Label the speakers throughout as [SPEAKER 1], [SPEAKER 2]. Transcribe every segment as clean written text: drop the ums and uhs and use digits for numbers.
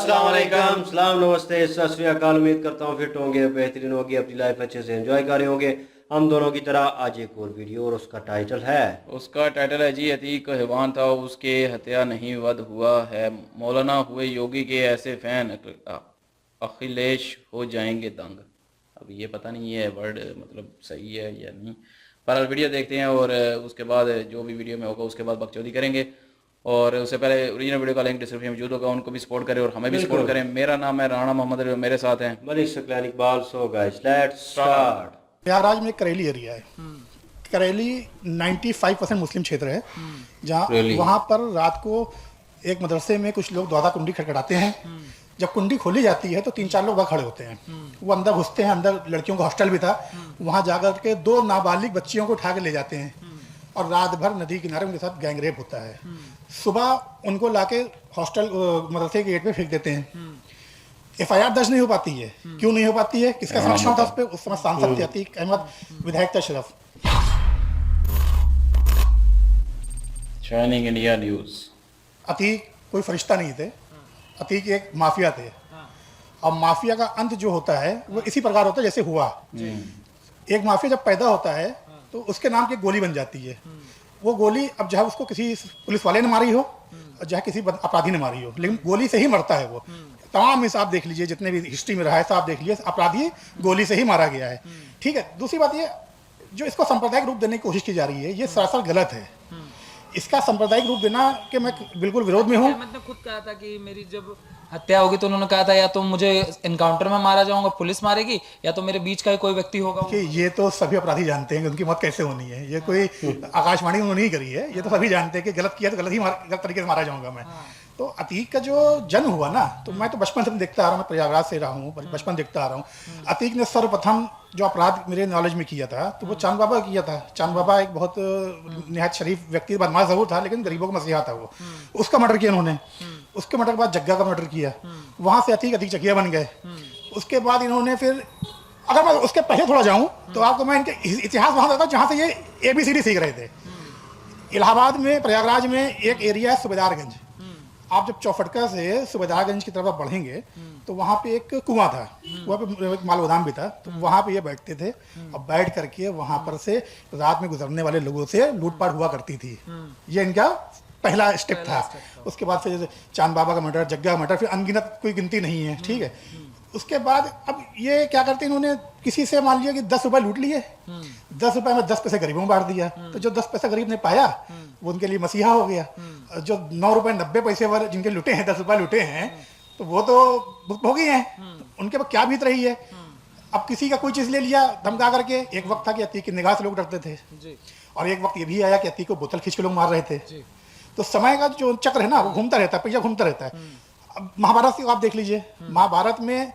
[SPEAKER 1] अस्सलाम वालेकुम, सलाम, नमस्ते, सत श्री अकाल। उम्मीद करता हूँ फिट होंगे, बेहतरीन होगी, अपनी लाइफ अच्छे से एंजॉय कर रहे होंगे हम दोनों की तरह। आज एक और वीडियो और
[SPEAKER 2] उसका टाइटल है जी अतीक हैवान था उसके हत्या नहीं वध हुआ है। मौलाना हुए योगी के ऐसे फैन अखिलेश हो जाएंगे दंग। अब ये पता नहीं ये वर्ड मतलब सही है या नहीं, पर वीडियो देखते हैं और उसके बाद जो भी वीडियो में होगा उसके बाद बकचोदी करेंगे। और उससे पहले ओरिजिनल वीडियो का लिंक डिस्क्रिप्शन में मौजूद होगा, उनको भी सपोर्ट करें और हमें भी सपोर्ट
[SPEAKER 1] बिल्कुल।
[SPEAKER 2] करें। मेरा नाम है राणा मोहम्मद, मेरे साथ हैं
[SPEAKER 1] Malik Saqlain Iqbal. So guys let's start.
[SPEAKER 3] Prayagraj में करेली एरिया है। करेली 95% मुस्लिम क्षेत्र है। जहाँ
[SPEAKER 2] Really?
[SPEAKER 3] वहाँ पर रात को एक मदरसे में कुछ लोग द्वारा कुंडी खटखटाते हैं। जब कुंडी खोली जाती है तो 3-4 लोग वहाँ खड़े होते हैं। वो अंदर घुसते हैं, अंदर लड़कियों का हॉस्टल भी था। वहाँ जाकर के 2 नाबालिग बच्चियों को उठा के ले जाते हैं और रात भर नदी किनारे उनके साथ गैंगरेप होता है। सुबह उनको लाके हॉस्टल मदरसे के गेट पे फेंक देते हैं। एफआईआर दर्ज नहीं हो पाती है। क्यों नहीं हो पाती है? किसका संरक्षण था उस पर? उस समय सांसद थे अतीक अहमद, विधायक थे Ashraf.
[SPEAKER 2] Shining India news.
[SPEAKER 3] Atiq कोई फरिश्ता नहीं थे, अतीक एक माफिया थे। और माफिया का अंत जो होता है वो इसी प्रकार होता है जैसे हुआ। एक माफिया जब पैदा होता है तो उसके नाम की एक गोली बन जाती है। वो गोली अब चाहे उसको किसी पुलिस वाले ने मारी हो और चाहे किसी अपराधी ने मारी हो, लेकिन गोली से ही मरता है वो। तमाम हिसाब देख लीजिए, जितने भी हिस्ट्री में रहा है साहब देख लीजिए, अपराधी गोली से ही मारा गया है। ठीक है। दूसरी बात ये, जो इसको सांप्रदायिक रूप देने की कोशिश की जा रही है, ये सरासर गलत है। इसका सांप्रदायिक रूप देना के मैं बिल्कुल विरोध में हूँ।
[SPEAKER 4] अहमद ने खुद कहा था कि मेरी जब हत्या होगी तो उन्होंने कहा था या तो मुझे इनकाउंटर में मारा जाऊंगा, पुलिस मारेगी, या तो मेरे बीच का ही कोई व्यक्ति होगा।
[SPEAKER 3] कि ये तो सभी अपराधी जानते हैं कि उनकी मौत कैसे होनी है। ये कोई आकाशवाणी उन्होंने नहीं करी है। ये तो सभी जानते हैं कि गलत किया तो गलत तरीके से मारा जाऊंगा मैं। तो अतीक का जो जन्म हुआ ना, तो मैं तो बचपन से देखता आ रहा हूँ। मैं प्रयागराज से रहा हूँ, बचपन देखता आ रहा हूँ। अतीक ने सर्वप्रथम जो अपराध मेरे नॉलेज में किया था तो वो चांद बाबा किया था। चांद बाबा एक बहुत निहायत शरीफ व्यक्ति, बदमाश जरूर था लेकिन गरीबों का मसीहा था वो। उसका मर्डर किया उन्होंने। उसके मर्डर के बाद जग्गा का मर्डर किया। वहां से अतीक चकिया बन गए। उसके बाद इन्होंने फिर, अगर मैं उसके पहले थोड़ा जाऊं तो आपको मैं इनके इतिहास वहां बताता हूं जहां से ये ABCD सीख रहे थे। इलाहाबाद में, प्रयागराज में एक एरिया है सुबेदारगंज। आप जब चौफटका से सुबेदारगंज की तरफ बढ़ेंगे तो वहाँ पे एक कुआं था, वहाँ पे एक माल गोदाम भी था। तो वहाँ पे ये बैठते थे और बैठ करके वहाँ पर से रात में गुजरने वाले लोगों से लूटपाट हुआ करती थी। ये इनका पहला स्टेप था। उसके बाद फिर चांद बाबा का मर्डर, जग्गा का मर्डर, फिर अनगिनत कोई गिनती नहीं है। ठीक है। उसके बाद अब ये क्या करते हैं, इन्होंने किसी से मान लिया कि 10 रुपए लूट लिए, 10 रुपए में 10 पैसे गरीबों में बांट दिया। तो जो 10 पैसा गरीब ने पाया वो उनके लिए मसीहा हो गया। जो 9 रुपए 90 पैसे वाले जिनके लुटे हैं, 10 रुपए लुटे हैं, तो वो तो भुगतभोगी हैं। तो उनके पास क्या बीत रही है? अब किसी का कोई चीज ले लिया धमका करके। एक वक्त था कि अतीक की निगाह से लोग डरते थे, और एक वक्त ये भी आया कि अतीक को बोतल खींच के लोग मार रहे थे। तो समय का जो चक्र है ना, वो घूमता रहता है, पहिया घूमता रहता है। अब महाभारत से आप देख लीजिए, महाभारत में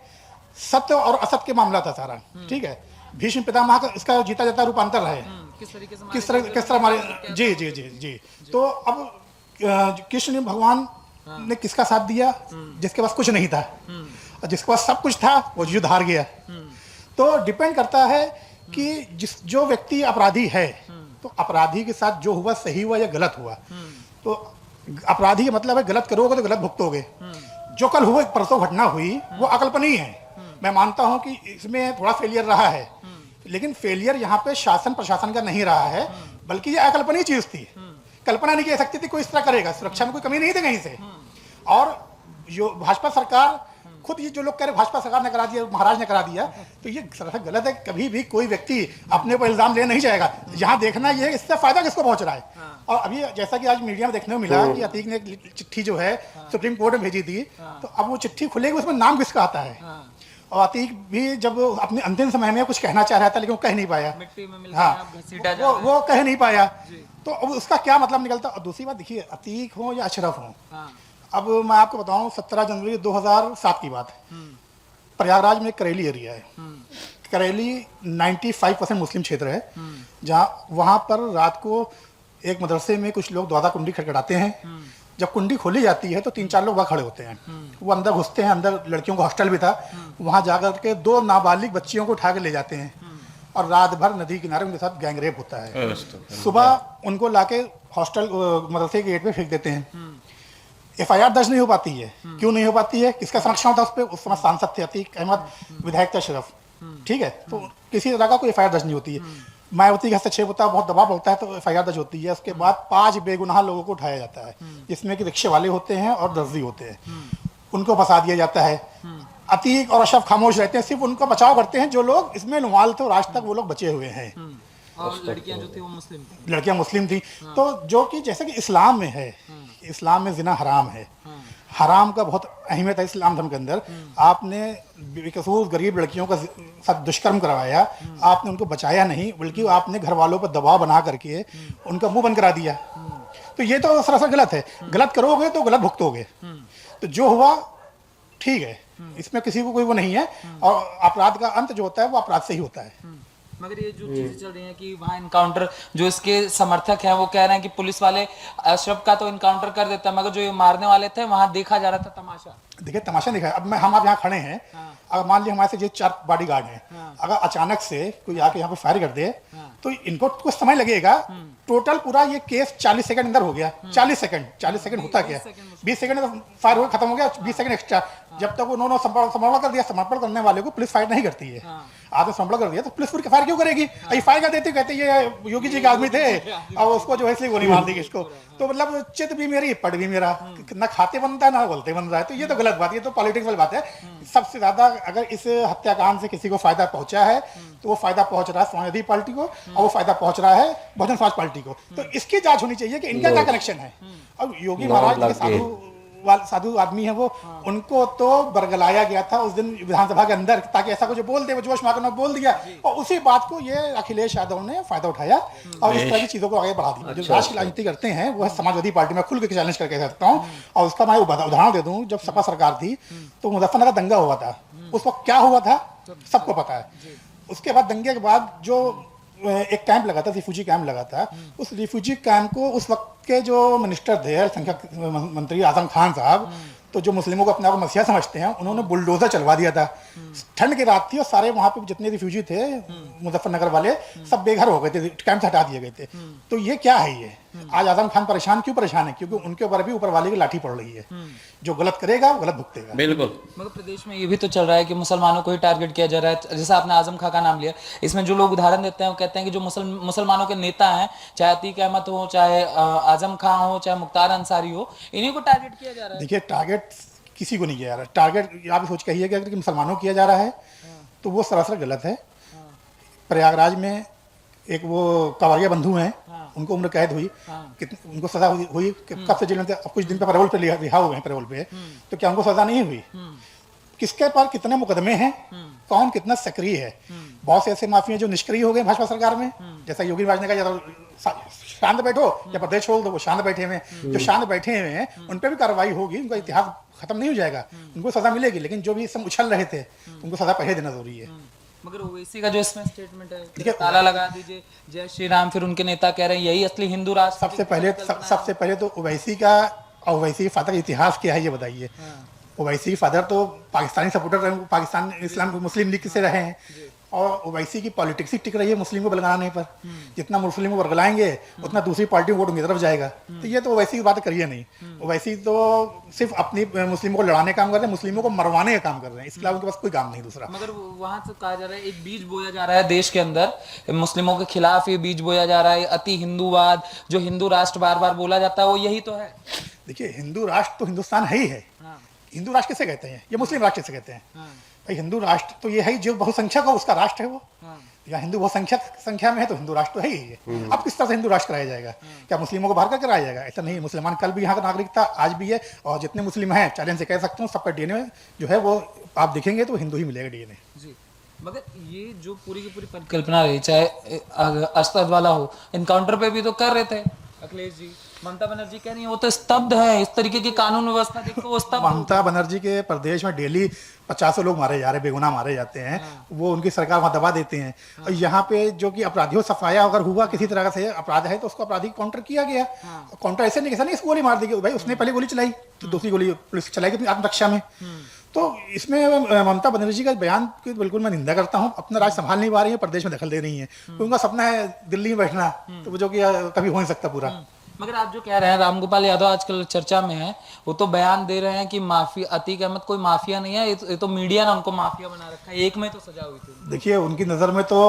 [SPEAKER 3] सत्य और असत्य के मामला था सारा। ठीक है। भीष्म पितामह का इसका जीता जाता रूपांतर है। किस तरह हमारे जी जी जी जी। तो अब कृष्ण भगवान ने किसका साथ दिया? जिसके पास कुछ नहीं था, और जिसके पास सब कुछ था वो युद्ध हार गया। तो डिपेंड करता है कि जो व्यक्ति अपराधी है, तो अपराधी के साथ जो हुआ सही हुआ या गलत हुआ। तो अपराधी का मतलब है गलत करोगे तो गलत भुगतोगे। जो कल हुए, परसों घटना हुई, वो अकल्पनीय है। मैं मानता हूं कि इसमें थोड़ा फेलियर रहा है, लेकिन फेलियर यहाँ पे शासन प्रशासन का नहीं रहा है, बल्कि ये अकल्पनीय चीज थी। कल्पना नहीं की सकती थी कोई इस तरह करेगा। सुरक्षा में कोई कमी नहीं थी कहीं से। और जो भाजपा सरकार, खुद ये जो लोग कह रहे भाजपा सरकार ने करा दिया, महाराज ने करा दिया, तो ये सरासर गलत है। कभी भी कोई व्यक्ति अपने को इल्जाम ले नहीं जाएगा। यहाँ देखना ये है इससे फायदा किसको पहुंच रहा है। और अभी जैसा कि आज मीडिया में देखने को मिला कि अतीक ने एक चिट्ठी जो है सुप्रीम कोर्ट में भेजी थी, तो अब वो चिट्ठी खुलेगी, उसमें नाम किसका आता है। और अतीक भी जब अपने अंतिम समय में कुछ कहना चाह रहा था लेकिन वो कह नहीं पाया। हाँ, वो कह नहीं पाया। तो अब उसका क्या मतलब निकलता। और दूसरी बात देखिए, अतीक हो या अशरफ हो, अब मैं आपको बताऊं 17 जनवरी 2007 की बात है। प्रयागराज में करेली एरिया है। करेली 95% मुस्लिम क्षेत्र है। जहाँ वहाँ पर रात को एक मदरसे में कुछ लोग द्वारा कुंडी खटखटाते हैं। जब कुंडी खोली जाती है तो 3-4 लोग वहाँ खड़े होते हैं। वो अंदर घुसते हैं, अंदर लड़कियों का हॉस्टल भी था। वहाँ जाकर के 2 नाबालिग बच्चियों को उठा के ले जाते हैं और रात भर नदी किनारे उनके साथ गैंगरेप होता है। सुबह उनको लाके हॉस्टल मदरसे के गेट पे फेंक देते हैं। FIR दर्ज नहीं हो पाती है। क्यों नहीं हो पाती है? किसका संरक्षण होता है उस पर? उस समय सांसद थे अतीक अहमद, विधायक थे अशरफ, ठीक है, तो किसी तरह का कोई FIR दर्ज नहीं होती है। मायावती का हस्तक्षेप होता है, बहुत दबाव होता है तो FIR दर्ज होती है। उसके बाद 5 बेगुनाह लोगों को उठाया जाता है, जिसमें कि रिक्शे वाले होते हैं और दर्जी होते हैं, उनको फंसा दिया जाता है। अतीक और अशरफ खामोश रहते हैं, सिर्फ उनका बचाव करते हैं जो लोग इसमें लुमाल थे और आज तक वो लोग बचे हुए हैं।
[SPEAKER 4] और लड़कियां जो थी वो मुस्लिम थी।
[SPEAKER 3] लड़कियां मुस्लिम थी, तो जो कि जैसे कि इस्लाम में है, इस्लाम में जिना हराम है, हराम का बहुत अहमियत है इस्लाम धर्म के अंदर। आपने बेकसूर गरीब लड़कियों का साथ दुष्कर्म करवाया, आपने उनको बचाया नहीं, बल्कि आपने घर वालों पर दबाव बना करके उनका मुंह बंद करा दिया। तो ये तो सरासर गलत है। गलत करोगे तो गलत भुगतोगे। तो जो हुआ ठीक है, इसमें किसी को कोई वो नहीं है, और अपराध का अंत जो होता है वो अपराध से ही होता है।
[SPEAKER 4] मगर ये जो चीजें चल रही हैं कि वहाँ इनकाउंटर, जो इसके समर्थक हैं वो कह रहे हैं कि पुलिस वाले अशरफ का तो इनकाउंटर कर देता है, मगर जो ये मारने वाले थे वहाँ देखा जा रहा था तमाशा।
[SPEAKER 3] देखिए तमाशा दिखा। अब हम आप यहाँ खड़े हैं, अगर मान लिया हमारे से ये 4 बॉडीगार्ड हैं, अगर अचानक से कोई आके यहाँ पे फायर कर दे तो इनको कुछ समय लगेगा। टोटल पूरा ये केस 40 सेकंड अंदर हो गया। 40 सेकंड होता क्या? 20 सेकंड में फायर हो खत्म हो गया, 20 सेकंड एक्स्ट्रा। जब तक उन्होंने समर्पण कर दिया, समर्पण करने वाले को पुलिस फायर नहीं करती है। आपने समर्पण कर दिया तो पुलिस फायर क्यों करेगी? ये फायर कर देती, कहते ये योगी जी के आदमी थे और उसको जो है इसलिए गोली मार दी इसको। तो मतलब चित भी मेरी पट भी मेरा, ना खाते बनता है ना बोलते बन रहा है। तो ये तो गलत बात, ये तो पॉलिटिक्स वाली बात है। सबसे ज्यादा अगर इस हत्याकांड से किसी को फायदा पहुंचा है तो वो फायदा पहुंच रहा है समाजवादी पार्टी को, और वो फायदा पहुंच रहा है बहुजन समाज पार्टी को। तो इसकी जांच होनी चाहिए कि इनका क्या कनेक्शन है। अब योगी महाराज साधु आदमी है वो, उनको तो बरगलाया गया था उस दिन विधानसभा के अंदर, ताकि ऐसा कुछ बोल दे, वो जोश में बोल दिया, और उसी बात को ये अखिलेश यादव ने फायदा उठाया और इस तरह की चीजों को आगे बढ़ा दिया। जो राष्ट्रीय राजनीति करते हैं वो है समाजवादी पार्टी में, खुल के चैलेंज करके सकता हूँ। और उसका मैं उदाहरण दे दूं, जब सपा सरकार थी तो मुजफ्फरनगर दंगा हुआ था, उस वक्त क्या हुआ था सबको पता है। उसके बाद दंगे के बाद जो एक कैंप लगा था, रिफ्यूजी कैंप लगा था, उस रिफ्यूजी कैंप को उस वक्त के जो मिनिस्टर थे, अल्पसंख्यक मंत्री आजम खान साहब, तो जो मुस्लिमों को अपने आप को मसीहा समझते हैं, उन्होंने बुलडोजर चलवा दिया था। ठंड की रात थी और सारे वहां पे जितने रिफ्यूजी थे मुजफ्फरनगर वाले सब बेघर हो गए थे, कैंप से हटा दिए गए थे। तो ये क्या है? ये आज आजम खान परेशान क्यों परेशान है? क्योंकि उनके ऊपर भी ऊपर वाले की लाठी पड़ रही है। जो गलत करेगा वो गलत भुगतेगा।
[SPEAKER 2] बिल्कुल।
[SPEAKER 4] मगर प्रदेश में ये भी तो चल रहा है कि मुसलमानों को ही टारगेट किया जा रहा है। जैसे आपने आजम खां का नाम लिया, इसमें जो लोग उदाहरण देते हैं वो कहते हैं कि जो मुसलमानों के नेता हैं, चाहे अतीक अहमद हो, चाहे आजम खां हो, चाहे मुख्तार अंसारी हो, इन्हीं को टारगेट किया जा रहा है।
[SPEAKER 3] देखिए टारगेट किसी को नहीं किया जा रहा। टारगेट आप सोच कहिए कि अगर मुसलमानों को किया जा रहा है तो वो सरासर गलत है। प्रयागराज में एक वो कांवरिया बंधु हैं, उनको उम्र कैद हुई, उनको सजा हुई कब से जेल में थे, अब कुछ दिन पे पैरोल पे रिहा हुए हैं पैरोल पे, तो क्या उनको सजा नहीं हुई? किसके पर कितने मुकदमे हैं, कौन कितना सक्रिय है? बहुत से ऐसे माफिया जो निष्क्रिय हो गए भाजपा सरकार में, जैसा योगी राज ने कहा शांत बैठो या प्रदेश छोड़ दो, वो शांत बैठे हुए हैं। जो शांत बैठे हुए हैं उन पर भी कार्रवाई होगी, उनका इतिहास खत्म नहीं हो जाएगा, उनको सजा मिलेगी। लेकिन जो भी इस समय उछल रहे थे उनको सजा पहले देना जरूरी है।
[SPEAKER 4] मगर ओवैसी का जो इसमें स्टेटमेंट है, ताला लगा दीजिए जय श्री राम, फिर उनके नेता कह रहे हैं यही असली हिंदू राष्ट्र।
[SPEAKER 3] सबसे पहले तो ओवैसी का और ओवैसी के फादर का इतिहास क्या है ये बताइए। ओवैसी के फादर तो पाकिस्तानी सपोर्टर रहे, पाकिस्तान इस्लाम मुस्लिम लीग से रहे हैं, और ओवैसी की पॉलिटिक्स ही टिक रही है मुस्लिम को बरगलाने पर। जितना मुस्लिम को बरगलाएंगे उतना दूसरी पार्टी वोट उनकी तरफ जाएगा। तो ये तो ओवैसी की बात करिए नहीं। ओवैसी तो सिर्फ अपनी मुस्लिमों को लड़ाने का काम कर रहे हैं, मुस्लिमों को मरवाने का काम कर रहे हैं, इसके अलावा उनके पास कोई काम नहीं दूसरा।
[SPEAKER 4] मगर वहां से कहा जा रहा है एक बीज बोया जा रहा है देश के अंदर, मुस्लिमों के खिलाफ ये बीज बोया जा रहा है, अति हिंदूवाद, जो हिंदू राष्ट्र बार बार बोला जाता है वो यही तो है।
[SPEAKER 3] देखिए हिंदू राष्ट्र तो हिंदुस्तान है ही है। हिंदू राष्ट्र किसे कहते हैं? ये मुस्लिम राष्ट्र किसे कहते हैं? भाई हिंदू राष्ट्र तो ये है जो बहुसंख्यक हो उसका राष्ट्र है वो। या हिंदू बहुसंख्यक संख्या में है तो हिंदू राष्ट्र तो है ही है। अब किस तरह से हिंदू राष्ट्र कराया जाएगा? क्या मुस्लिमों को बाहर कर कराया जाएगा? ऐसा नहीं। मुसलमान कल भी यहाँ का नागरिक था, आज भी है, और जितने मुस्लिम हैं चैलेंज से कह सकता हूँ सबका डीएनए जो है वो आप देखेंगे तो हिंदू ही मिलेगा डीएनए।
[SPEAKER 4] जी। मगर ये जो पूरी की पूरी परिकल्पना रही, चाहे असद वाला हो, इनकाउंटर पे भी तो कर रहे थे अखिलेश जी। ममता बनर्जी कह रही है वो तो स्तब्ध है, इस तरीके की कानून व्यवस्था देखो वो स्तब्ध।
[SPEAKER 3] ममता बनर्जी के प्रदेश में डेली 50 लोग मारे जा रहे हैं, बेगुनाह मारे जाते हैं, वो उनकी सरकार वहां दबा देते हैं। और यहाँ पे जो कि अपराधियों सफाया अगर हुआ किसी तरह से अपराध है तो उसको अपराधी काउंटर किया गया। काउंटर ऐसे नहीं, इसको गोली मार दी भाई, उसने पहले गोली चलाई तो दूसरी गोली पुलिस चलाएगी अपनी आत्मरक्षा में। तो इसमें ममता बनर्जी का बयान की बिल्कुल मैं निंदा करता हूँ। अपना राज संभाल नहीं पा रही है, प्रदेश में दखल दे रही है। तो उनका सपना है दिल्ली में बैठना, तो वो जो कि कभी हो नहीं सकता पूरा।
[SPEAKER 4] मगर आप जो कह रहे हैं रामगोपाल यादव आजकल चर्चा में है, वो तो बयान दे रहे हैं कि माफिया, अतीक अहमद कोई माफिया नहीं है, ये तो मीडिया ने उनको माफिया बना रखा है, एक में तो सजा हुई थी।
[SPEAKER 3] देखिए उनकी नज़र में तो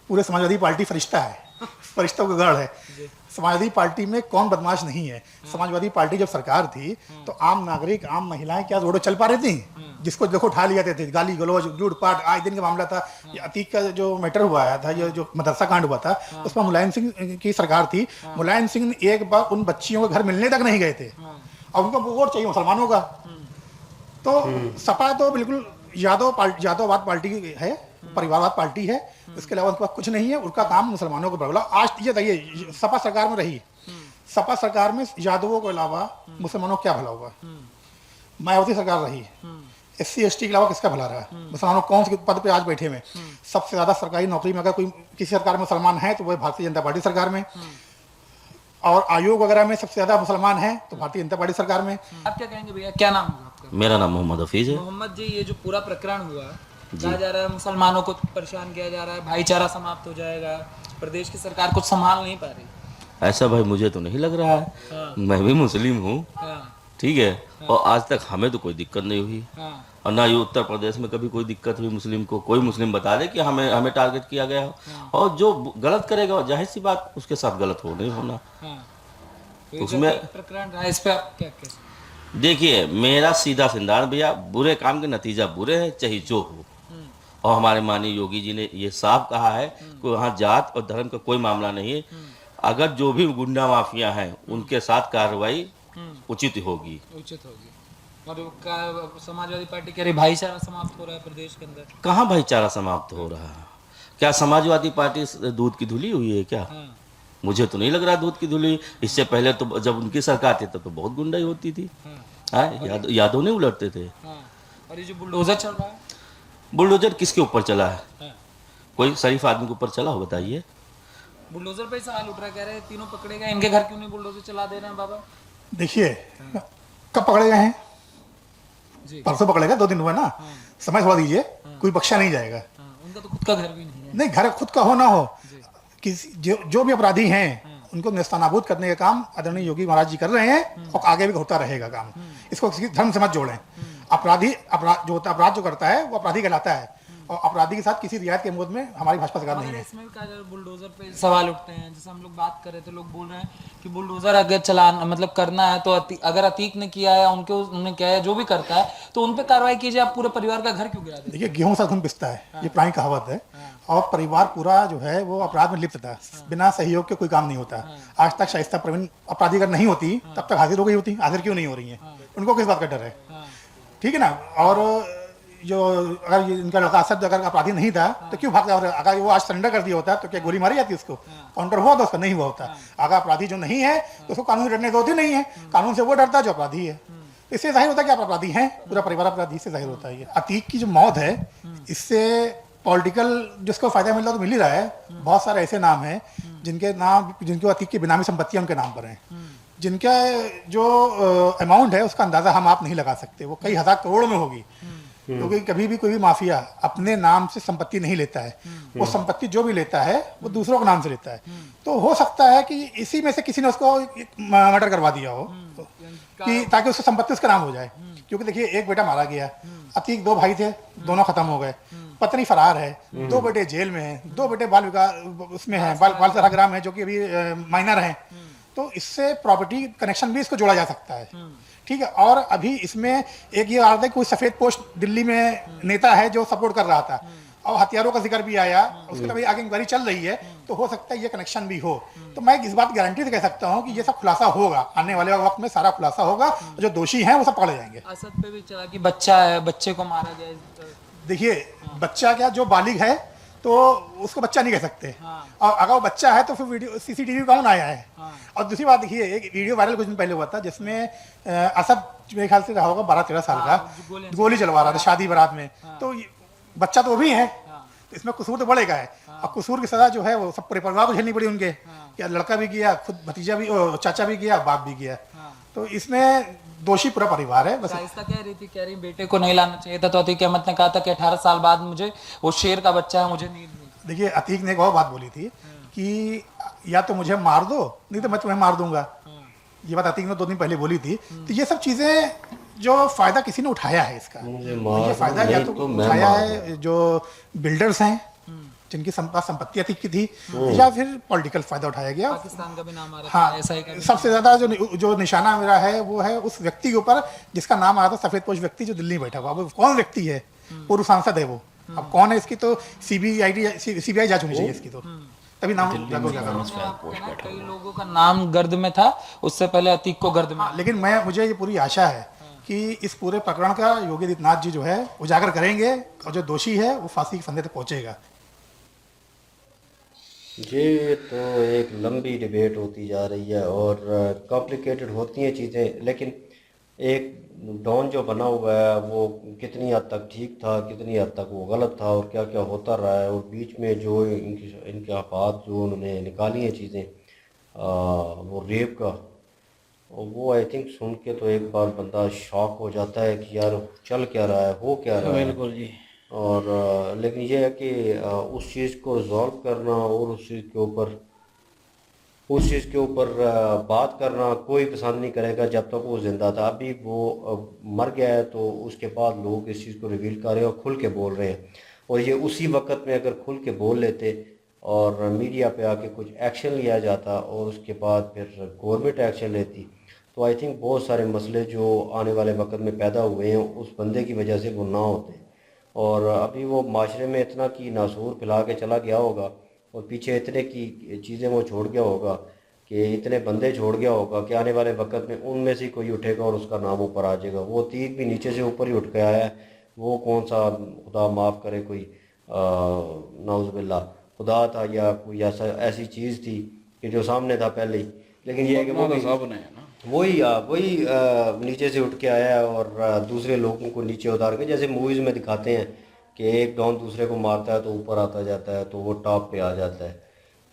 [SPEAKER 3] पूरे समाजवादी पार्टी फरिश्ता है, फरिश्तों का गढ़ है। समाजवादी पार्टी में कौन बदमाश नहीं है। समाजवादी पार्टी जब सरकार थी तो आम नागरिक, आम महिलाएं क्या रोड चल पा रही थी? जिसको देखो उठा लिया जाते थे, गाली गलौज लूटपाट आज दिन का मामला था। ये अतीक का जो मैटर हुआ था, ये जो मदरसा कांड हुआ था, उसमें मुलायम सिंह की सरकार थी। मुलायम सिंह ने एक बार उन बच्चियों के घर मिलने तक नहीं गए थे और उनको वोट चाहिए मुसलमानों का। तो सपा तो बिल्कुल यादववाद पार्टी है, परिवारवाद पार्टी है, इसके अलावा उनके पास कुछ नहीं है। उनका काम मुसलमानों को भड़काना। आज ये देखिए सपा सरकार में रही, सपा सरकार में यादवों के अलावा मुसलमानों को क्या भला हुआ? मायावती सरकार रही, SC ST के अलावा किसका भला रहा? मुसलमानों कौन से पद पे आज बैठे हुए? सबसे ज्यादा सरकारी नौकरी में अगर कोई किसी सरकार में मुसलमान है तो वह भारतीय जनता पार्टी सरकार में, और आयोग वगैरह में सबसे ज्यादा मुसलमान है तो भारतीय जनता पार्टी सरकार में।
[SPEAKER 4] आप क्या कहेंगे भैया, क्या नाम होगा आपका?
[SPEAKER 5] मेरा नाम मोहम्मद हफीज है।
[SPEAKER 4] मोहम्मद जी, ये जो पूरा प्रकरण हुआ, कहा जा रहा है मुसलमानों को परेशान किया जा रहा है, भाईचारा समाप्त हो जाएगा, प्रदेश की सरकार कुछ संभाल नहीं पा रही।
[SPEAKER 5] ऐसा भाई मुझे तो नहीं लग रहा है।
[SPEAKER 4] हाँ।
[SPEAKER 5] मैं भी मुस्लिम हूँ,
[SPEAKER 4] हाँ,
[SPEAKER 5] ठीक है, और आज तक हमें तो कोई दिक्कत नहीं हुई,
[SPEAKER 4] हाँ,
[SPEAKER 5] और ना ये उत्तर प्रदेश में कभी कोई दिक्कत हुई मुस्लिम को। कोई मुस्लिम बता दे कि हमें टारगेट किया गया हो, और जो गलत करेगा जाहिर सी बात उसके साथ गलत हो नहीं होना।
[SPEAKER 4] हाँ।
[SPEAKER 5] तो उसमें
[SPEAKER 4] प्रकरण रहा, इस पे आप क्या कहें?
[SPEAKER 5] देखिए मेरा सीधा सिंधार भैया, बुरे काम के नतीजा बुरे है चाहे जो हो। और हमारे माननीय योगी जी ने ये साफ कहा है कि वहाँ जात और धर्म का कोई मामला नहीं है। अगर जो भी गुंडा माफिया हैं उनके साथ कार्रवाई उचित होगी।
[SPEAKER 4] उचित होगी। और समाजवादी पार्टी कह रही भाईचारा समाप्त हो रहा है प्रदेश के अंदर।
[SPEAKER 5] कहाँ भाईचारा समाप्त हो रहा है? क्या समाजवादी पार्टी दूध की धुली हुई है क्या?
[SPEAKER 4] हाँ,
[SPEAKER 5] मुझे तो नहीं लग रहा दूध की धुली। इससे पहले तो जब उनकी सरकार थी तब तो बहुत गुंडाई होती थी।
[SPEAKER 4] हाँ,
[SPEAKER 5] यादव नहीं उलटते थे।
[SPEAKER 4] हाँ। और ये जो बुलडोजर चल रहा है,
[SPEAKER 5] बुलडोजर किसके ऊपर चला है?
[SPEAKER 4] हाँ।
[SPEAKER 5] कोई शरीफ आदमी के ऊपर चला हो बताइए?
[SPEAKER 4] बुलडोजर पे ही सवाल उठ रहा है, कह रहे हैं तीनों पकड़े गए, इनके घर क्यों नहीं बुलडोजर चला दे रहे हैं बाबा?
[SPEAKER 3] देखिए कब पकड़े गए हैं?
[SPEAKER 4] जी।
[SPEAKER 3] परसों पकड़े गए, 2 दिन हुआ ना। समय थोड़ा दीजिए, कोई बख्शा नहीं जाएगा।
[SPEAKER 4] हाँ, उनका तो खुद का घर भी नहीं है।
[SPEAKER 3] नहीं, घर खुद का हो ना हो, किसी जो भी अपराधी हैं उनको नेस्तनाबूद करने का काम आदरणीय योगी महाराज जी कर रहे हैं, और आगे भी होता रहेगा काम। इसको किसी धर्म से मत जोड़ें। अपराध जो करता है वो अपराधी कहलाता है, और अपराधी के साथ किसी रियायत के विरोध में हमारी भाजपा सरकार नहीं
[SPEAKER 4] मगर
[SPEAKER 3] है।
[SPEAKER 4] इसमें भी कहा जा रहा है, बुलडोजर पे सवाल उठते हैं। जैसे हम लोग बात कर रहे थे, लोग बोल रहे हैं कि बुलडोजर अगर चलाना मतलब करना है तो अगर अतीक ने किया है, उन्होंने किया है, जो भी करता है तो उन पे कार्रवाई कीजिए। आप पूरे परिवार का घर क्यों गिरा देते?
[SPEAKER 3] देखिए गेहूं साथ घुन पिसता है, ये पुरानी कहावत है। और परिवार पूरा जो है वो अपराध में लिप्त था। बिना सहयोग के कोई काम नहीं होता। आज तक शाइस्ता प्रवीण अपराधी अगर नहीं होती तब तक हाजिर हो गई होती। हाजिर क्यों नहीं हो रही है? उनको किस बात का डर है? ठीक है ना। और जो अगर इनका लड़का असद अगर अपराधी नहीं था तो क्यों भागता? और अगर वो आज सरेंडर कर दिया होता तो क्या गोली मारी जाती उसको? काउंटर हुआ तो उसका नहीं हुआ होता। अगर अपराधी जो नहीं है तो उसको कानून से डरने होती नहीं है। कानून से वो डरता है जो अपराधी है। तो इससे जाहिर होता है कि आप अपराधी हैं, पूरा परिवार अपराधी से जाहिर होता है। अतीक की जो मौत है, इससे पॉलिटिकल जिसको फायदा मिल रहा तो मिल ही रहा है। बहुत सारे ऐसे नाम हैं जिनको अतीक की बेनामी संपत्तियां उनके नाम पर हैं, जिनका जो अमाउंट है उसका अंदाजा हम आप नहीं लगा सकते। वो कई हजार करोड़ में होगी, क्योंकि कभी भी कोई भी माफिया अपने नाम से संपत्ति नहीं लेता है। वो संपत्ति जो भी लेता है वो दूसरों के नाम से लेता है। तो हो सकता है कि इसी में से किसी ने उसको मर्डर करवा दिया हो कि ताकि उसकी संपत्ति उसका नाम हो जाए। क्योंकि देखिए एक बेटा मारा गया, अतीक 2 भाई थे, दोनों खत्म हो गए, पत्नी फरार है, 2 बेटे जेल में हैं, 2 बेटे बाल विकास उसमें हैं, बाल सराग्राम है जो कि अभी माइनर हैं। तो इससे प्रॉपर्टी कनेक्शन भी इसको जोड़ा जा सकता है। ठीक है। और अभी इसमें एक ये आ रहा था कोई सफेद पोस्ट दिल्ली में नेता है जो सपोर्ट कर रहा था, और हथियारों का जिक्र भी आया। उसके लिए आगे इंक्वायरी चल रही है, तो हो सकता है ये कनेक्शन भी हो। तो मैं इस बात गारंटी से कह सकता हूँ कि ये सब खुलासा होगा, आने वाले वक्त में सारा खुलासा होगा। जो दोषी हैं वो सब पकड़े जाएंगे।
[SPEAKER 4] असद पे भी चला कि बच्चा है, बच्चे को मारा गया।
[SPEAKER 3] देखिए बच्चा क्या, जो बालिग है तो उसको बच्चा नहीं कह सकते। और अगर वो बच्चा है तो फिर वीडियो CCTV कौन आया है? और दूसरी बात देखिए, एक वीडियो वायरल कुछ दिन पहले हुआ था जिसमें असद मेरे ख्याल से रहा होगा 12-13 साल का, गोली चलवा रहा था शादी बारात में। तो बच्चा तो वो भी है, तो इसमें कसूर तो बड़े का है। और कसूर की सजा जो है वो सब पूरे परिवार को झेलनी पड़ी उनके। क्या लड़का भी किया, खुद भतीजा भी, चाचा भी किया, बाप भी किया। तो इसमें दोषी पूरा परिवार है। बस
[SPEAKER 4] शाइस्ता कह रही थी, कह रही बेटे को नहीं लाना चाहिए था, तो अतीक अहमद ने कहा था कि 18 साल बाद मुझे वो शेर का बच्चा है, मुझे नींद नहीं।
[SPEAKER 3] देखिए अतीक ने एक और बात बोली थी, कि या तो मुझे मार दो, नहीं तो मैं तुम्हें मार दूंगा। ये बात अतीक ने 2 दिन पहले बोली थी। तो ये सब चीजें जो फायदा किसी ने उठाया है इसका,
[SPEAKER 1] मुझे
[SPEAKER 3] तो
[SPEAKER 1] मार
[SPEAKER 3] ये फायदा
[SPEAKER 1] दो,
[SPEAKER 3] या
[SPEAKER 1] नहीं
[SPEAKER 3] तो
[SPEAKER 1] तो मैं
[SPEAKER 3] उठाया
[SPEAKER 1] मार
[SPEAKER 3] है जो बिल्डर्स हैं जिनकी संपत्ति अतीक की थी, या फिर पॉलिटिकल फायदा उठाया गया।
[SPEAKER 4] पाकिस्तान का भी नाम आ रहा
[SPEAKER 3] हाँ,
[SPEAKER 4] था, SI का भी
[SPEAKER 3] सबसे ज्यादा जो निशाना मेरा है वो है उस व्यक्ति के ऊपर जिसका नाम आ रहा था, सफेद पोश व्यक्ति जो दिल्ली में बैठा हुआ। अब कौन व्यक्ति है? पूर्व सांसद है वो। अब कौन है इसकी तो सीबीआई जांच होनी चाहिए इसकी, तो तभी नाम जागो जाएगा।
[SPEAKER 4] नाम। कई लोगों का नाम गर्द में था, उससे पहले अतीक को गर्द में।
[SPEAKER 3] हाँ, लेकिन मुझे ये पूरी आशा है कि इस पूरे प्रकरण का योगी आदित्यनाथ जी जो है उजागर करेंगे और जो दोषी है वो फांसी के फंदे तक पहुंचेगा।
[SPEAKER 1] ये तो एक लंबी डिबेट होती जा रही है और कॉम्प्लिकेटेड होती हैं चीज़ें, लेकिन एक डॉन जो बना हुआ है वो कितनी हद तक ठीक था, कितनी हद तक वो गलत था, और क्या क्या होता रहा है, और बीच में जो इनके आफात जो उन्होंने निकाली हैं चीज़ें, वो रेप का, और वो आई थिंक सुन के तो एक बार बंदा शॉक हो जाता है कि यार चल क्या रहा है, हो क्या रहा है।
[SPEAKER 2] बिल्कुल जी।
[SPEAKER 1] और लेकिन ये है कि उस चीज़ को रिजॉल्व करना और उस चीज़ के ऊपर बात करना कोई पसंद नहीं करेगा जब तक वो ज़िंदा था। अभी वो मर गया है तो उसके बाद लोग इस चीज़ को रिवील कर रहे हैं और खुल के बोल रहे हैं, और ये उसी वक्त में अगर खुल के बोल लेते और मीडिया पे आके कुछ एक्शन लिया जाता और उसके बाद फिर गवर्नमेंट एक्शन लेती, तो आई थिंक बहुत सारे मसले जो आने वाले वक्त में पैदा हुए हैं उस बंदे की वजह से वो ना होते। और अभी वो माशरे में इतना की नासूर फैला के चला गया होगा और पीछे इतने की चीज़ें वो छोड़ गया होगा कि इतने बंदे छोड़ गया होगा कि आने वाले वक्त में उनमें से कोई उठेगा और उसका नाम ऊपर आ जाएगा। वो तीर भी नीचे से ऊपर ही उठ के आया है, वो कौन सा खुदा माफ़ करे कोई नाउज़ुबिल्लाह खुदा था या कोई ऐसी चीज़ थी कि जो सामने था पहले ही। लेकिन ये है कि वो वही नीचे से उठ के आया है और दूसरे लोगों को नीचे उतार के, जैसे मूवीज़ में दिखाते हैं कि एक डॉन दूसरे को मारता है तो ऊपर आता जाता है तो वो टॉप पे आ जाता है,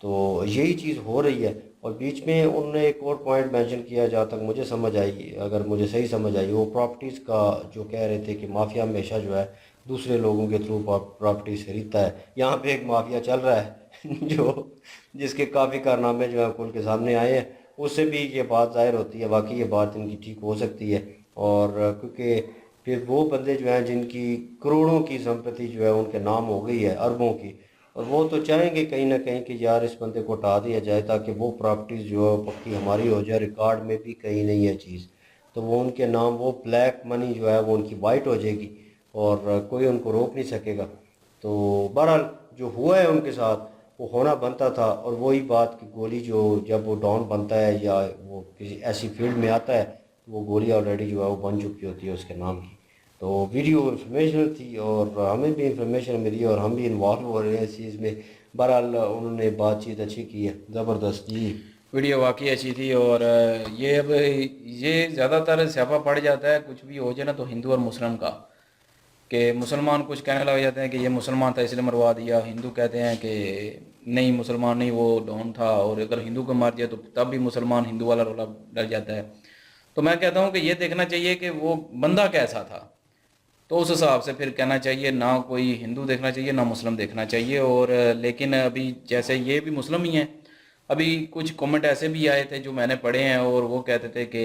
[SPEAKER 1] तो यही चीज़ हो रही है। और बीच में उन्होंने एक और पॉइंट मेंशन किया, जहाँ तक मुझे समझ आई, अगर मुझे सही समझ आई, वो प्रॉपर्टीज़ का जो कह रहे थे कि माफिया हमेशा जो है दूसरे लोगों के थ्रू प्रॉपर्टीज़ खरीदता है। यहाँ पे एक माफिया चल रहा है जो जिसके काफ़ी कारनामे जो है खुल के सामने आए हैं, उससे भी ये बात ज़ाहिर होती है वाकई ये बात इनकी ठीक हो सकती है। और क्योंकि फिर वो बंदे जो हैं जिनकी करोड़ों की संपत्ति जो है उनके नाम हो गई है, अरबों की, और वो तो चाहेंगे कहीं ना कहीं कि यार इस बंदे को हटा दिया जाए ताकि वो प्रॉपर्टीज़ जो है पक्की हमारी हो जाए, रिकॉर्ड में भी कहीं नहीं है चीज़, तो वो उनके नाम, वो ब्लैक मनी जो है वो उनकी वाइट हो जाएगी और कोई उनको रोक नहीं सकेगा। तो बहरहाल जो हुआ है उनके साथ वो होना बनता था। और वही बात कि गोली जो जब वो डॉन बनता है या वो किसी ऐसी फील्ड में आता है तो वो गोली ऑलरेडी जो है वो बन चुकी होती है उसके नाम की। तो वीडियो इंफॉर्मेशनल थी और हमें भी इंफॉर्मेशन मिली और हम भी इन्वॉल्व हो रहे हैं इस चीज़ में। बहरहाल उन्होंने बातचीत अच्छी की है, ज़बरदस्त जी।
[SPEAKER 2] वीडियो वाकई अच्छी थी। और ये अब ये ज़्यादातर स्यापा पड़ जाता है कुछ भी हो जाए ना तो हिंदू और मुस्लिम का, कि मुसलमान कुछ कहने लग जाते हैं कि ये मुसलमान था इसलिए मरवा दिया, हिंदू कहते हैं कि नहीं मुसलमान नहीं वो डॉन था, और अगर हिंदू को मार दिया तो तब भी मुसलमान हिंदू वाला रोला डर जाता है। तो मैं कहता हूँ कि ये देखना चाहिए कि वो बंदा कैसा था, तो उस हिसाब से फिर कहना चाहिए, ना कोई हिंदू देखना चाहिए ना मुस्लिम देखना चाहिए। और लेकिन अभी जैसे ये भी मुस्लिम ही हैं, अभी कुछ कमेंट ऐसे भी आए थे जो मैंने पढ़े हैं और वो कहते थे कि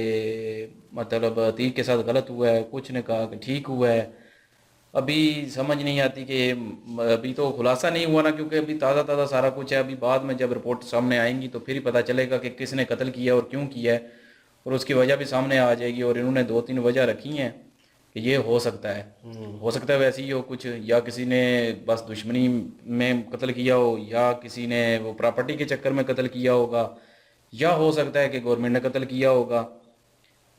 [SPEAKER 2] मतलब अतीक के साथ गलत हुआ है, कुछ ने कहा कि ठीक हुआ है। अभी समझ नहीं आती कि अभी तो खुलासा नहीं हुआ ना, क्योंकि अभी ताज़ा ताज़ा सारा कुछ है। अभी बाद में जब रिपोर्ट सामने आएंगी तो फिर ही पता चलेगा कि किसने कत्ल किया और क्यों किया है, और उसकी वजह भी सामने आ जाएगी। और इन्होंने 2-3 वजह रखी हैं कि ये हो सकता है वैसे ही हो कुछ, या किसी ने बस दुश्मनी में कत्ल किया हो, या किसी ने वो प्रॉपर्टी के चक्कर में कत्ल किया होगा, या हो सकता है कि गवर्नमेंट ने कत्ल किया होगा।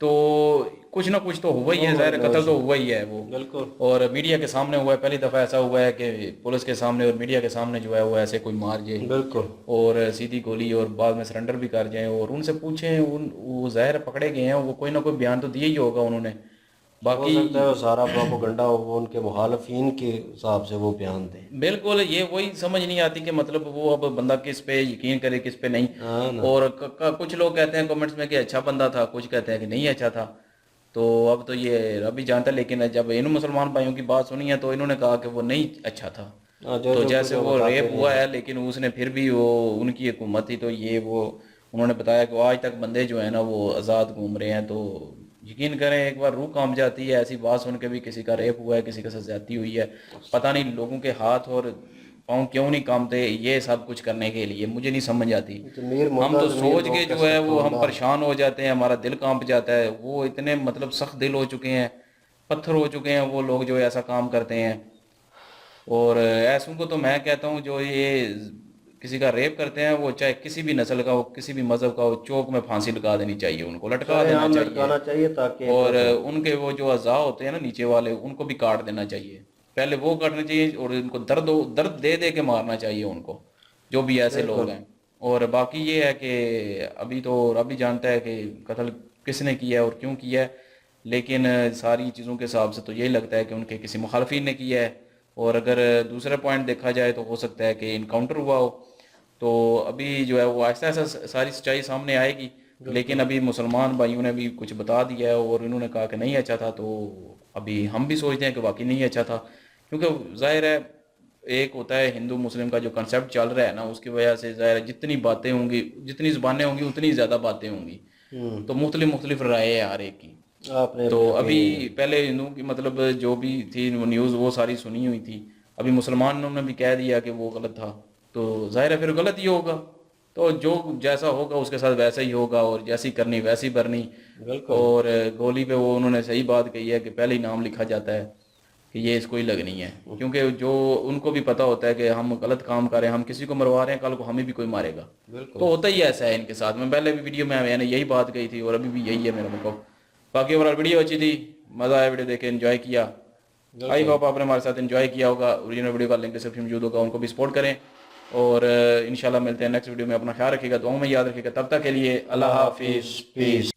[SPEAKER 2] तो कुछ ना कुछ तो हुआ ही है, ज़ाहिर कत्ल तो हुआ ही है वो,
[SPEAKER 1] बिल्कुल।
[SPEAKER 2] और मीडिया के सामने हुआ है। पहली दफ़ा ऐसा हुआ है कि पुलिस के सामने और मीडिया के सामने जो है वो ऐसे कोई मार जाए
[SPEAKER 1] बिल्कुल
[SPEAKER 2] और सीधी गोली और बाद में सरेंडर भी कर जाए, और उनसे पूछें वो ज़ाहिर पकड़े गए हैं, वो कोई ना कोई बयान तो दिया ही होगा उन्होंने।
[SPEAKER 1] हो
[SPEAKER 2] बाकी
[SPEAKER 1] सकता है वो सारा प्रोपेगेंडा वो उनके मुखालफिन के हिसाब से वो बयान दें।
[SPEAKER 2] बिल्कुल, ये वही समझ नहीं आती कि मतलब वो अब बंदा किस पे यकीन करे किस पे नहीं।
[SPEAKER 1] हाँ ना।
[SPEAKER 2] और कुछ लोग कहते हैं कमेंट्स में कि अच्छा बंदा था, कुछ कहते हैं कि नहीं अच्छा था। तो अब तो ये रब ही जानता है, लेकिन जब इन मुसलमान भाइयों की बात सुनी है तो इन्होंने कहा कि वो नहीं अच्छा था।
[SPEAKER 1] हाँ, जो
[SPEAKER 2] तो
[SPEAKER 1] जो
[SPEAKER 2] जैसे
[SPEAKER 1] कुछ
[SPEAKER 2] वो
[SPEAKER 1] बताते
[SPEAKER 2] रेप हुआ है, लेकिन उसने फिर भी वो उनकी हुकूमत थी, तो ये वो उन्होंने बताया कि आज तक बंदे जो है ना वो आज़ाद घूम रहे हैं। तो यकीन करें, एक बार रूह कांप जाती है ऐसी बात सुन के भी, किसी का रेप हुआ है, किसी का साथ ज्यादती हुई है। पता नहीं लोगों के हाथ और पाँव क्यों नहीं कांपते ये सब कुछ करने के लिए, मुझे नहीं समझ आती।
[SPEAKER 1] ज़मीर
[SPEAKER 2] हम
[SPEAKER 1] मुर्दा
[SPEAKER 2] तो
[SPEAKER 1] ज़मीर
[SPEAKER 2] सोच के
[SPEAKER 1] रोक
[SPEAKER 2] जो है वो हम
[SPEAKER 1] अस्तगफुरुल्लाह।
[SPEAKER 2] परेशान हो जाते हैं, हमारा दिल कांप जाता है। वो इतने मतलब सख्त दिल हो चुके हैं, पत्थर हो चुके हैं वो लोग जो ऐसा काम करते हैं। और ऐसों को तो मैं कहता हूँ जो ये किसी का रेप करते हैं, वो चाहे किसी भी नस्ल का हो, किसी भी मजहब का हो, चौक में फांसी लगा देनी चाहिए, उनको लटका देना
[SPEAKER 1] सरेआम
[SPEAKER 2] चाहिए।
[SPEAKER 1] लटकाना चाहिए ताकि
[SPEAKER 2] और
[SPEAKER 1] इबरत हो।
[SPEAKER 2] उनके वो जो अज़ा होते हैं ना नीचे वाले, उनको भी काट देना चाहिए। पहले वो काटने चाहिए और उनको दर्द दे दे के मारना चाहिए उनको, जो भी ऐसे लोग
[SPEAKER 1] बिल्कुल।
[SPEAKER 2] हैं। और बाकी ये है कि अभी तो रब ही जानता है कि कत्ल किसने किया है और क्यों किया है, लेकिन सारी चीज़ों के हिसाब से तो यही लगता है कि उनके किसी मुखालफिन ने किया है। और अगर दूसरा पॉइंट देखा जाए तो हो सकता है कि इनकाउंटर हुआ हो। तो अभी जो है वो ऐसा ऐसा सारी सच्चाई सामने आएगी, लेकिन अभी मुसलमान भाइयों ने भी कुछ बता दिया है और इन्होंने कहा कि नहीं अच्छा था। तो अभी हम भी सोचते हैं कि वाकई नहीं अच्छा था, क्योंकि जाहिर है एक होता है हिंदू मुस्लिम का जो कंसेप्ट चल रहा है ना, उसकी वजह से जाहिर है जितनी बातें होंगी, जितनी जुबानें होंगी, उतनी ज़्यादा बातें होंगी। तो मुख्तलिफ मुख्तलिफ राय है हर एक की।
[SPEAKER 1] आपने
[SPEAKER 2] तो
[SPEAKER 1] अपनी
[SPEAKER 2] अभी
[SPEAKER 1] ओपिनियन है।
[SPEAKER 2] पहले हिंदू की मतलब जो भी थी न्यूज़ वो सारी सुनी हुई थी, अभी मुसलमानों ने भी कह दिया कि वो गलत था, तो जाहिर है फिर गलत ही होगा। तो जो जैसा होगा उसके साथ वैसा ही होगा, और जैसी करनी वैसी भरनी।
[SPEAKER 1] बिल्कुल।
[SPEAKER 2] और गोली पे वो उन्होंने सही बात कही है कि पहले ही नाम लिखा जाता है कि ये इसको ही लगनी है, क्योंकि जो उनको भी पता होता है कि हम गलत काम कर रहे हैं, हम किसी को मरवा रहे हैं, कल को हमें भी कोई मारेगा।
[SPEAKER 1] बिल्कुल।
[SPEAKER 2] तो होता ही ऐसा है इनके साथ में। पहले भी वीडियो में मैंने यही बात कही थी और अभी भी यही है मेरा मतलब। बाकी ओवरऑल वीडियो अच्छी थी, मज़ा आया वीडियो देख के, एंजॉय किया। आई होप आपने हमारे साथ एंजॉय किया होगा। ओरिजिनल वीडियो का लिंक डिस्क्रिप्शन में मौजूद होगा, उनको भी सपोर्ट करें। और इंशाल्लाह मिलते हैं नेक्स्ट वीडियो में। अपना ख्याल रखिएगा, दुआओं में याद रखिएगा। तब तक के लिए अल्लाह हाफिज़, पीस।